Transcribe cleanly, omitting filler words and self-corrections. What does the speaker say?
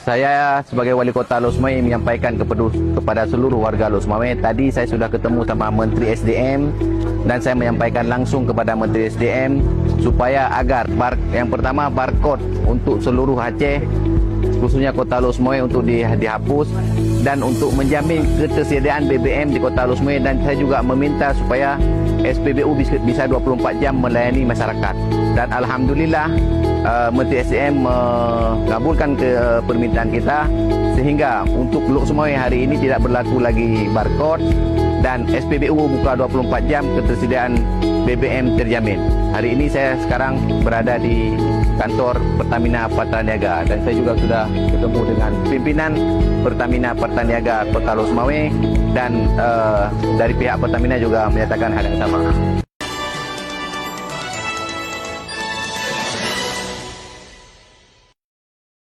Saya sebagai Wali Kota Los Sumawe menyampaikan kepada seluruh warga Los Sumawe. Tadi saya sudah ketemu sama Menteri SDM dan saya menyampaikan langsung kepada Menteri SDM supaya agar yang pertama barcode untuk seluruh Aceh, khususnya Kota Los Sumawe untuk dihapus, dan untuk menjamin ketersediaan BBM di Kota Los Sumawe. Dan saya juga meminta supaya SPBU bisa 24 jam melayani masyarakat. Dan alhamdulillah Menteri SDM mengabulkan permintaan kita, sehingga untuk Los Sumawe hari ini tidak berlaku lagi barcode dan SPBU buka 24 jam, ketersediaan BBM terjamin. Hari ini saya sekarang berada di kantor Pertamina Patraniaga dan saya juga sudah ketemu dengan pimpinan Pertamina Patraniaga Kota Los Sumawe, dan dari pihak Pertamina juga menyatakan hal yang sama.